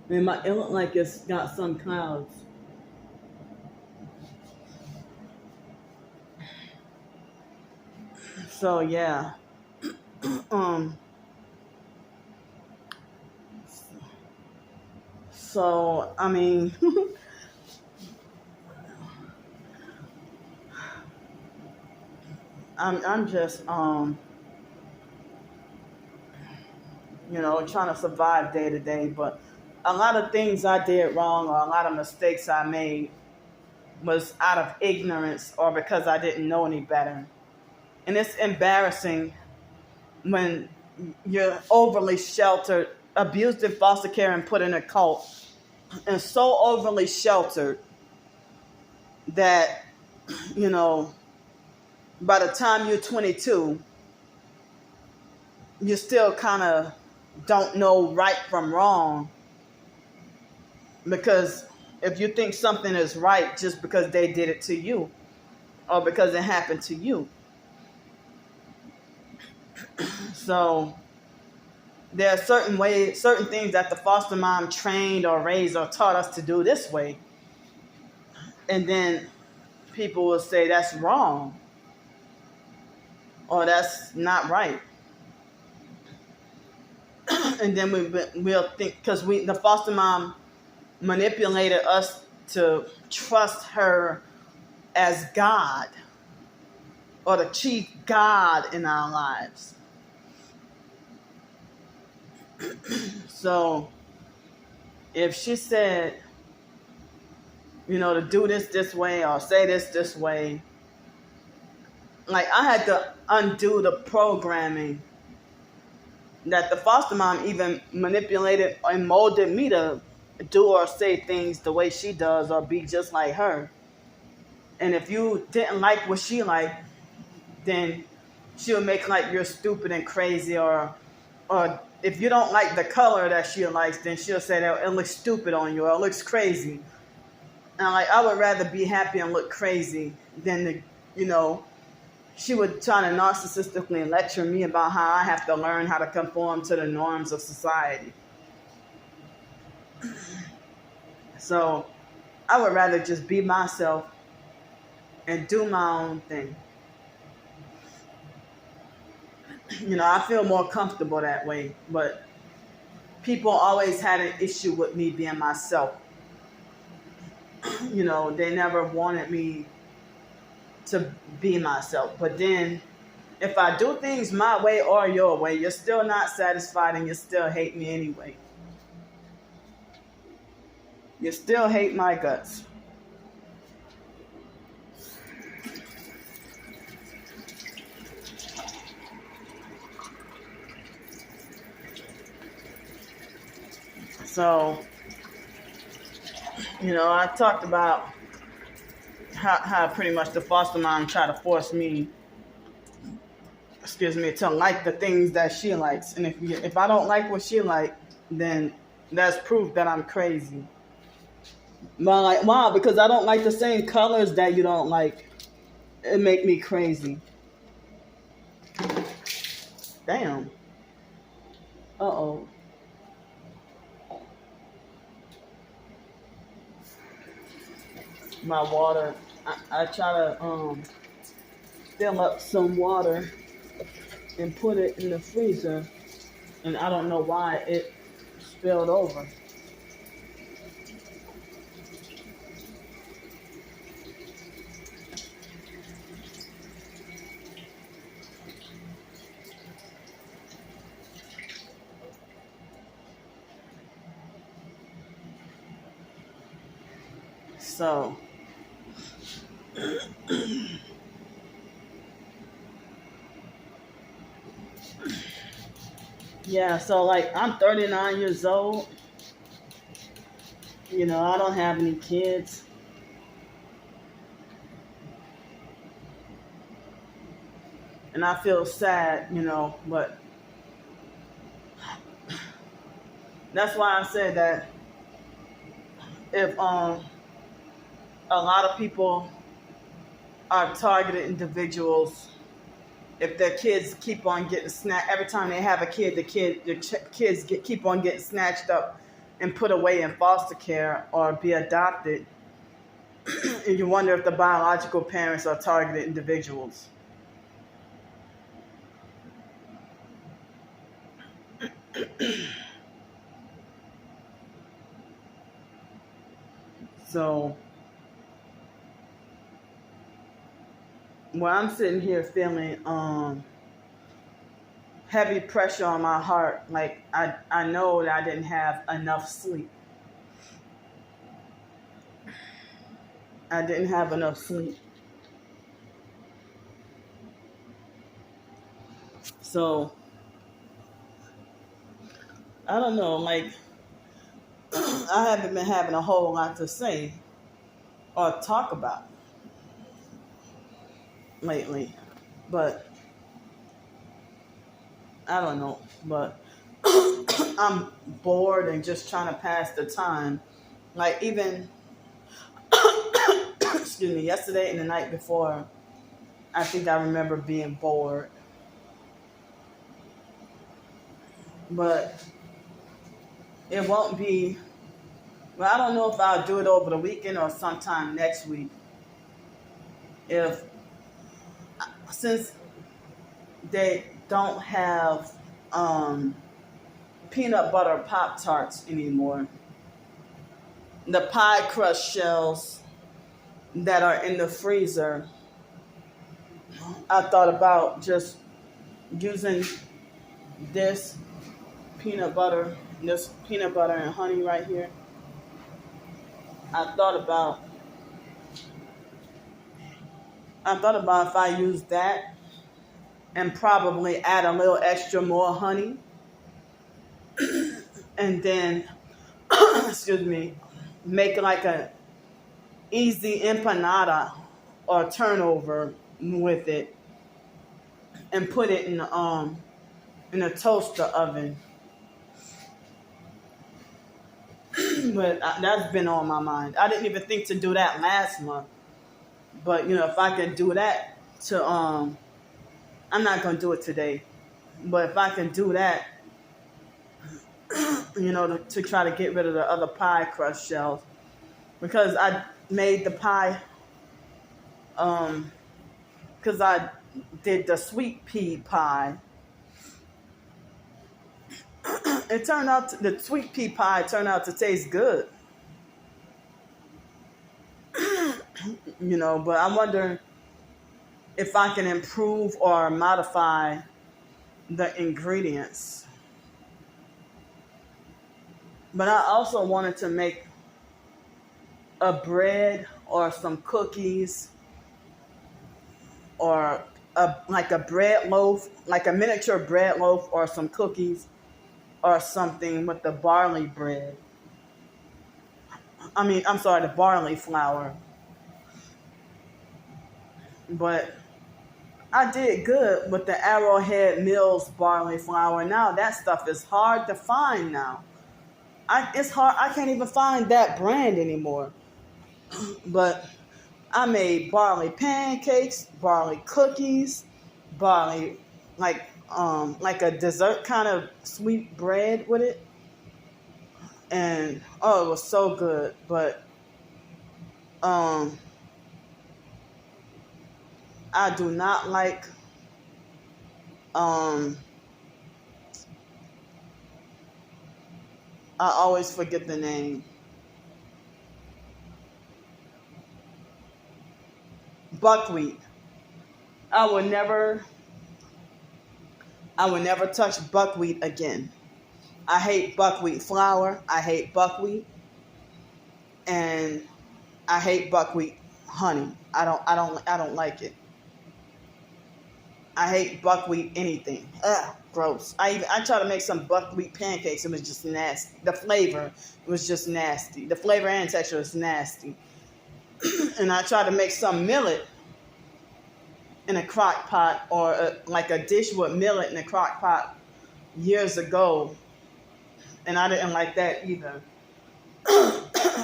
It looks like it's got some clouds. So yeah. So I'm just trying to survive day to day, but a lot of things I did wrong or a lot of mistakes I made was out of ignorance or because I didn't know any better. And it's embarrassing when you're overly sheltered, abused in foster care and put in a cult, and so overly sheltered that, by the time you're 22, you still kind of don't know right from wrong. Because if you think something is right just because they did it to you or because it happened to you. So there are certain things that the foster mom trained or raised or taught us to do this way. And then people will say that's wrong or that's not right. And then we'll think, because the foster mom manipulated us to trust her as God or the chief God in our lives. So if she said, to do this way or say this way, like I had to undo the programming that the foster mom even manipulated and molded me to do or say things the way she does or be just like her. And if you didn't like what she liked, then she'll make like you're stupid and crazy, or if you don't like the color that she likes, then she'll say that it looks stupid on you or it looks crazy. And I would rather be happy and look crazy than she would try to narcissistically lecture me about how I have to learn how to conform to the norms of society. So I would rather just be myself and do my own thing. I feel more comfortable that way. But people always had an issue with me being myself. They never wanted me to be myself. But then if I do things my way or your way, you're still not satisfied and you still hate me anyway. You still hate my guts. So, I talked about how pretty much the foster mom tried to force me, to like the things that she likes. And if I don't like what she like, then that's proof that I'm crazy. But I'm like, wow, because I don't like the same colors that you don't like, it make me crazy. Damn. Uh-oh. My water. I try to fill up some water and put it in the freezer, and I don't know why it spilled over. So yeah, so like I'm 39 years old. I don't have any kids. And I feel sad, but that's why I said that if a lot of people are targeted individuals, if their kids keep on getting snatched, every time they have a kid, the kids keep on getting snatched up and put away in foster care or be adopted, and you wonder if the biological parents are targeted individuals. So, I'm sitting here feeling heavy pressure on my heart, like I know that I didn't have enough sleep. I didn't have enough sleep. So, I don't know, like, I haven't been having a whole lot to say or talk about lately, but I don't know, but I'm bored and just trying to pass the time. Like even, excuse me, yesterday and the night before, I think I remember being bored. But it won't be, I don't know if I'll do it over the weekend or sometime next week. Since they don't have peanut butter Pop-Tarts anymore, the pie crust shells that are in the freezer, I thought about just using this peanut butter and honey right here. I thought about if I use that and probably add a little extra more honey and then excuse me, make like a easy empanada or turnover with it and put it in a toaster oven. But that's been on my mind. I didn't even think to do that last month. But if I can do that I'm not gonna do it today. But if I can do that, to try to get rid of the other pie crust shells, because I made the pie, because I did the sweet pea pie. The sweet pea pie turned out to taste good, but I wonder if I can improve or modify the ingredients. But I also wanted to make a bread or some cookies or like a bread loaf, like a miniature bread loaf or some cookies or something with the barley bread. I'm sorry, the barley flour. But I did good with the Arrowhead Mills barley flour. Now that stuff is hard to find now. It's hard. I can't even find that brand anymore. But I made barley pancakes, barley cookies, barley like a dessert kind of sweet bread with it. And it was so good. But I do not like I always forget the name. Buckwheat. I will never touch buckwheat again. I hate buckwheat flour. I hate buckwheat, and I hate buckwheat honey. I don't like it. I hate buckwheat anything. Ugh, gross. I tried to make some buckwheat pancakes. It was just nasty. The flavor was just nasty. The flavor and texture was nasty. And I tried to make some millet in a crock pot or like a dish with millet in a crock pot years ago, and I didn't like that either.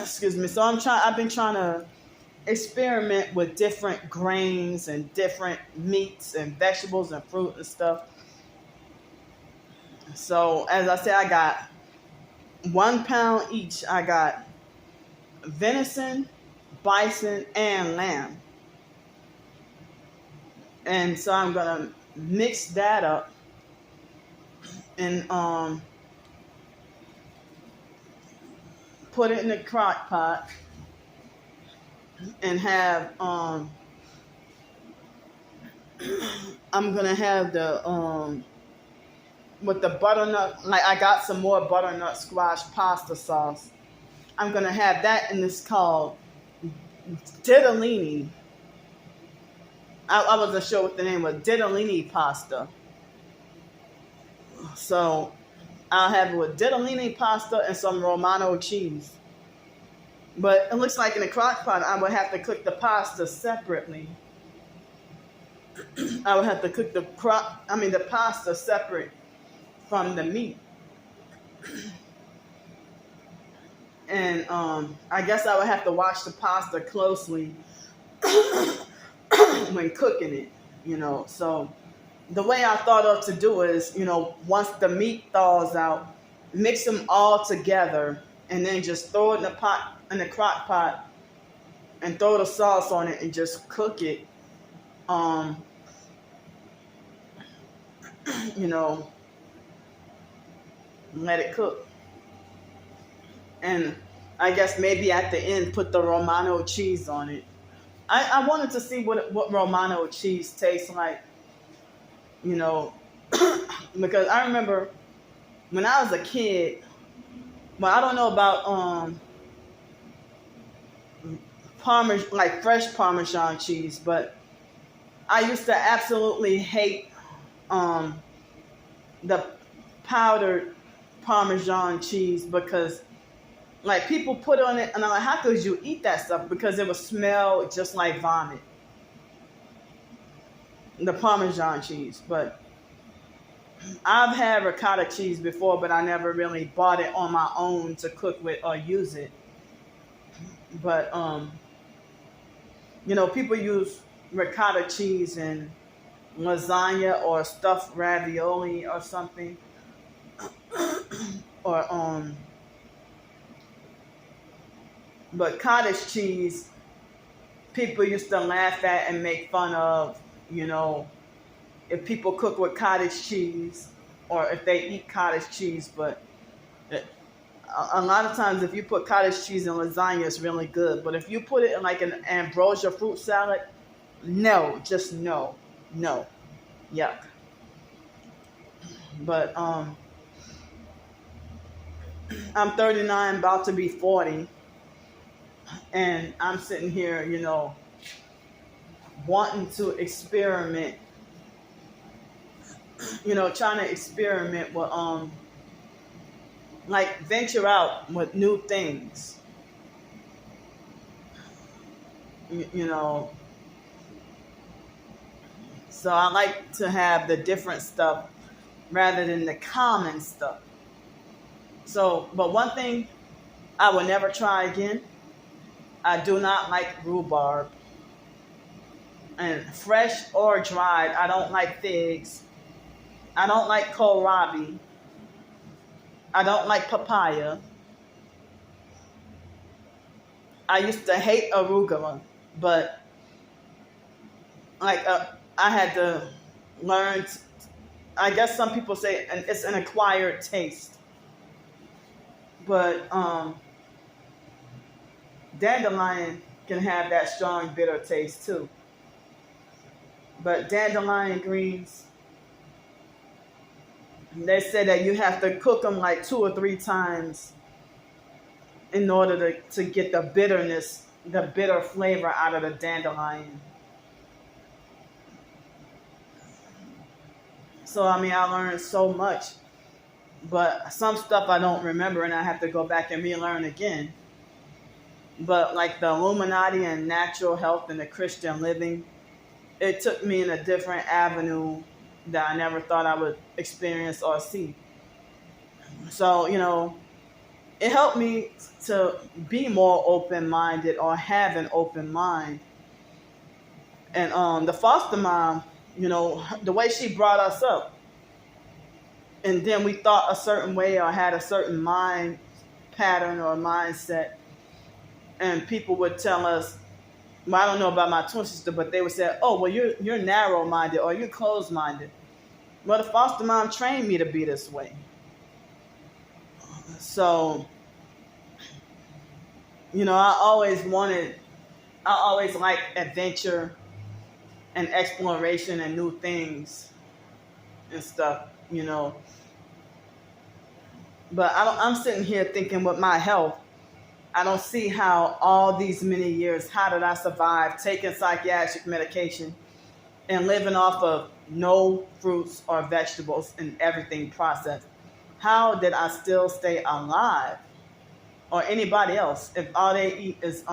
Excuse me. So I've been trying to experiment with different grains and different meats and vegetables and fruit and stuff. So as I said, I got 1 pound each. I got venison, bison, and lamb. And so I'm gonna mix that up and put it in the crock pot and have I'm gonna have the with the butternut, like I got some more butternut squash pasta sauce. I'm gonna have that, and it's called ditalini. I wasn't sure what the name was. Ditalini pasta. So I'll have it with ditalini pasta and some Romano cheese. But it looks like in the crock pot, I would have to cook the pasta separately. I would have to cook the pasta separate from the meat. And I guess I would have to wash the pasta closely when cooking it, So the way I thought of to do is, once the meat thaws out, mix them all together and then just throw it in the crock pot and throw the sauce on it and just cook it. Let it cook. And I guess maybe at the end put the Romano cheese on it. I wanted to see what Romano cheese tastes like, because I remember when I was a kid, well, I don't know about like fresh Parmesan cheese, but I used to absolutely hate the powdered Parmesan cheese because like people put on it, and I'm like, how could you eat that stuff? Because it would smell just like vomit. The Parmesan cheese. But I've had ricotta cheese before, but I never really bought it on my own to cook with or use it. But people use ricotta cheese in lasagna or stuffed ravioli or something. Or But cottage cheese, people used to laugh at and make fun of, you know, if people cook with cottage cheese or if they eat cottage cheese. But a lot of times, if you put cottage cheese in lasagna, it's really good. But if you put it in like an ambrosia fruit salad, no, just no, no, yuck. But I'm 39, about to be 40, and I'm sitting here, you know, wanting to experiment, you know, trying to experiment with like venture out with new things, you know. So I like to have the different stuff rather than the common stuff. So, but one thing I will never try again, I do not like rhubarb. And fresh or dried, I don't like figs. I don't like kohlrabi. I don't like papaya. I used to hate arugula, but like I had to learn. I guess some people say it's an acquired taste, but dandelion can have that strong bitter taste too. But dandelion greens, they say that you have to cook them like 2 or 3 times in order to get the bitterness, the bitter flavor out of the dandelion. So, I mean, I learned so much, but some stuff I don't remember and I have to go back and relearn again. But like the Illuminati and natural health and the Christian living, it took me in a different avenue that I never thought I would experience or see. So, you know, it helped me to be more open-minded or have an open mind. And the foster mom, you know, the way she brought us up, and then we thought a certain way or had a certain mind pattern or mindset, and people would tell us, well, I don't know about my twin sister, but they would say, oh, well, you're narrow-minded or you're closed-minded. Well, the foster mom trained me to be this way. So, you know, I always liked adventure and exploration and new things and stuff, you know. But I'm sitting here thinking with my health, I don't see how all these many years, how did I survive taking psychiatric medication and living off of no fruits or vegetables and everything processed? How did I still stay alive? Or anybody else, if all they eat is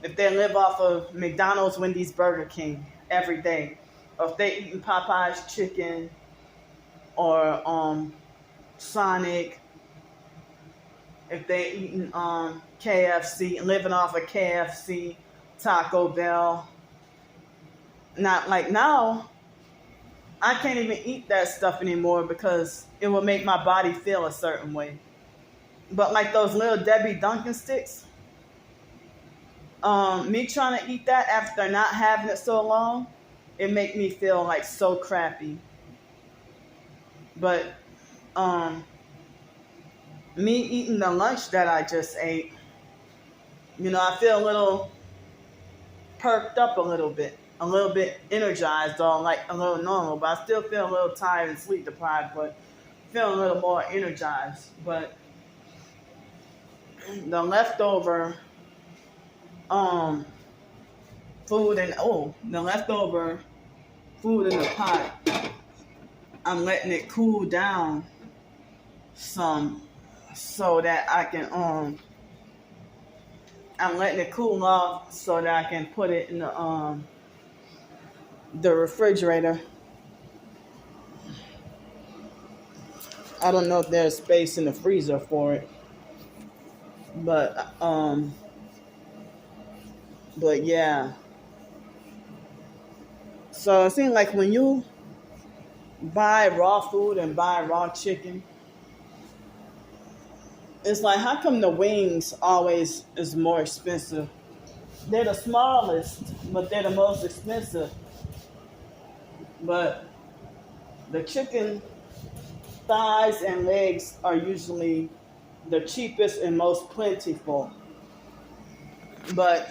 if they live off of McDonald's, Wendy's, Burger King every day, or if they eating Popeye's chicken or Sonic, if they eating KFC, living off of KFC, Taco Bell. Not like now, I can't even eat that stuff anymore because it will make my body feel a certain way. But like those little Debbie Dunkin' sticks, me trying to eat that after not having it so long, it make me feel like so crappy. But me eating the lunch that I just ate, you know, I feel a little perked up a little bit energized or like a little normal, but I still feel a little tired and sleep deprived, but feel a little more energized. But the leftover food and the leftover food in the pot, I'm letting it cool down some so that I can I'm letting it cool off so that I can put it in the refrigerator. I don't know if there's space in the freezer for it, but yeah. So it seems like when you buy raw food and buy raw chicken, It's like, how come the wings always is more expensive? They're the smallest, but they're the most expensive. But the chicken thighs and legs are usually the cheapest and most plentiful. But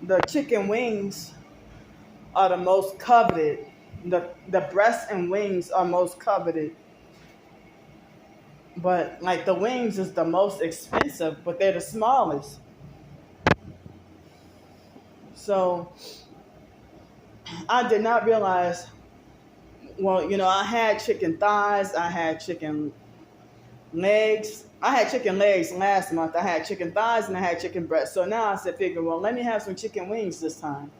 the chicken wings are the most coveted. The breasts and wings are most coveted. But like the wings is the most expensive, but they're the smallest. So I did not realize, well, I had chicken thighs, I had chicken legs. I had chicken legs last month. I had chicken thighs and I had chicken breasts. So now I said, figure, well, let me have some chicken wings this time.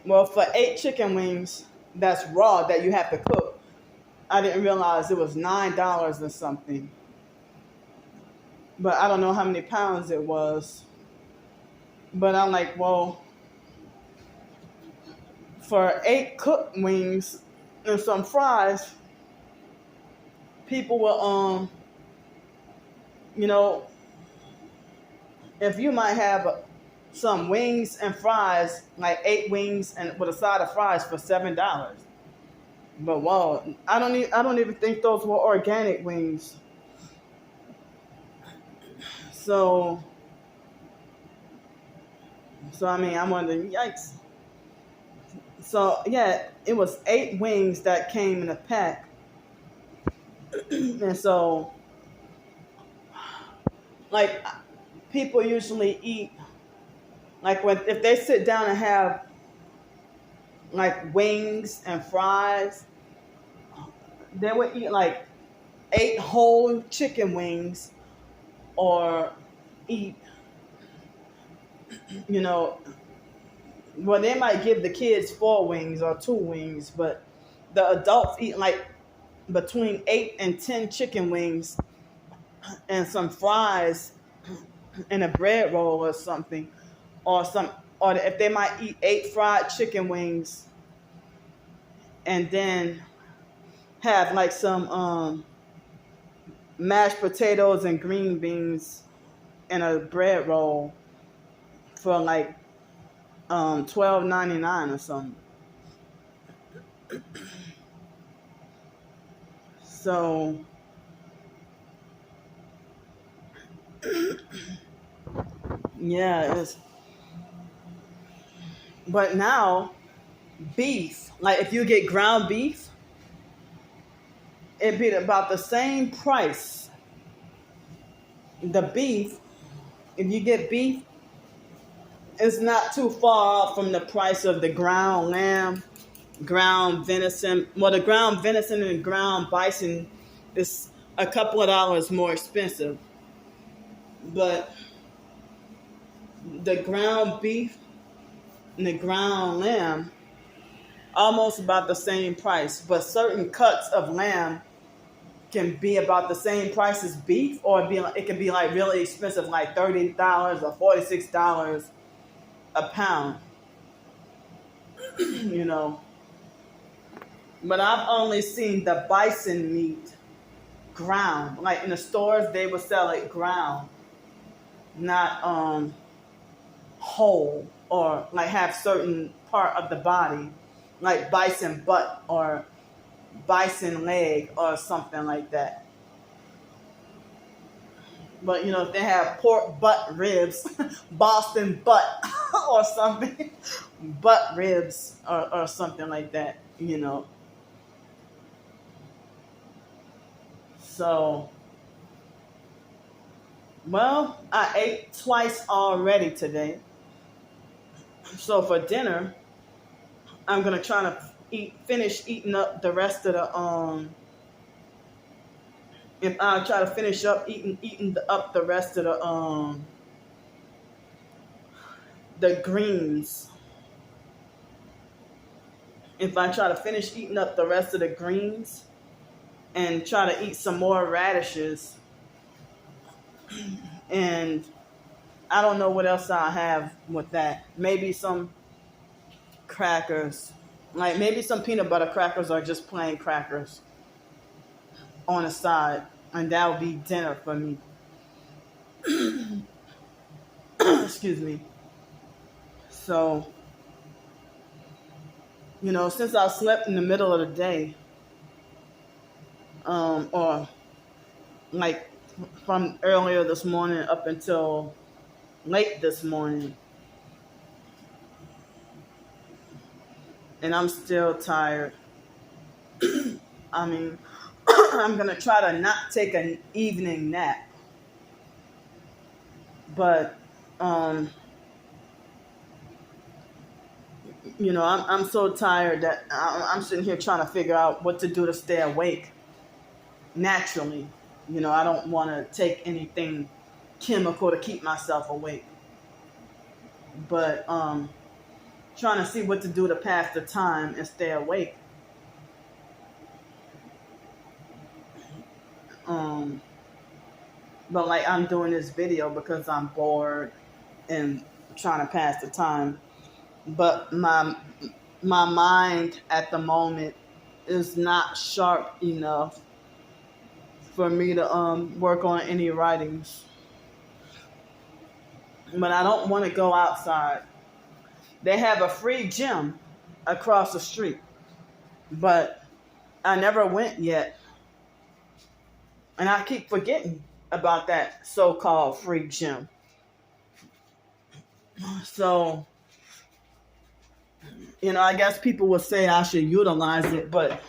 Well, for 8 chicken wings that's raw that you have to cook, I didn't realize it was $9 or something. But I don't know how many pounds it was. But I'm like, well, for 8 cooked wings and some fries, people will, if you might have some wings and fries, like 8 wings and with a side of fries for $7. But wow, I don't even think those were organic wings. So I mean, I'm wondering, yikes. So yeah, it was 8 wings that came in a pack, and so like people usually eat like if they sit down and have like wings and fries, they would eat like 8 whole chicken wings, or eat, you know, well, they might give the kids 4 wings or 2 wings, but the adults eat like between 8 and 10 chicken wings and some fries and a bread roll or something, or if they might eat 8 fried chicken wings and then have like some mashed potatoes and green beans and a bread roll for like $12.99 or something. So yeah, it's, but now beef, like if you get ground beef, it'd be about the same price. The beef, if you get beef, it's not too far off from the price of the ground lamb, ground venison. Well, the ground venison and ground bison is a couple of dollars more expensive. But the ground beef and the ground lamb, almost about the same price. But certain cuts of lamb can be about the same price as beef, or it can be like really expensive, like $30 or $46 a pound. you know. But I've only seen the bison meat ground. Like in the stores, they would sell it ground, not whole, or like have certain part of the body, like bison butt or bison leg or something like that. But if they have pork butt ribs, Boston butt or something, butt ribs or something like that. So, well, I ate twice already today. So for dinner, I'm gonna try to finish eating up the rest of the If I try to finish up up the rest of the greens. If I try to finish eating up the rest of the greens and try to eat some more radishes, and I don't know what else I'll have with that. Maybe some crackers, like maybe some peanut butter crackers or just plain crackers on the side. and that will be dinner for me. Excuse me. So, since I slept in the middle of the day, or like from earlier this morning up until late this morning, and I'm still tired. I mean, I'm going to try to not take an evening nap, but, I'm so tired that I'm sitting here trying to figure out what to do to stay awake naturally. I don't want to take anything chemical to keep myself awake, but trying to see what to do to pass the time and stay awake. But like, I'm doing this video because I'm bored and trying to pass the time. But my mind at the moment is not sharp enough for me to work on any writings. But I don't want to go outside. They have a free gym across the street, but I never went yet. And I keep forgetting about that so-called free gym. So, I guess people would say I should utilize it, but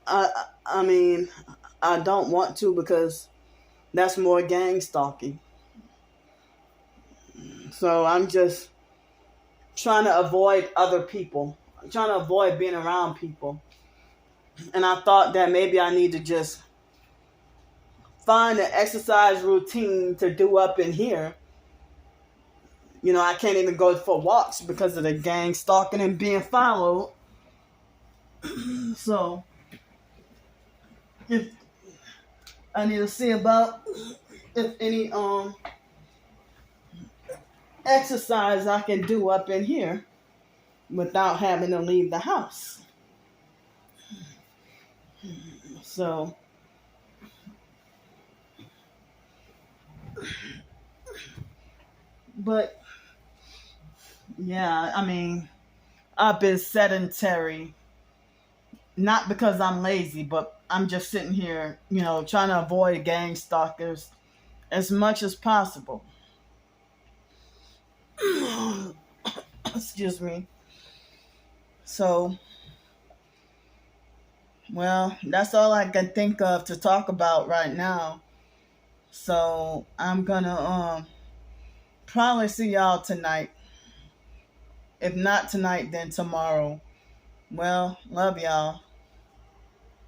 I mean, I don't want to, because that's more gang stalking. So I'm just trying to avoid other people. I'm trying to avoid being around people. And I thought that maybe I need to just find an exercise routine to do up in here. I can't even go for walks because of the gang stalking and being followed. So, if I need to see about if any exercise I can do up in here without having to leave the house. So, but yeah, I mean, I've been sedentary, not because I'm lazy, but I'm just sitting here, trying to avoid gang stalkers as much as possible. Excuse me. So, well, that's all I can think of to talk about right now. So, I'm gonna probably see y'all tonight. If not tonight, then tomorrow. Well, love y'all.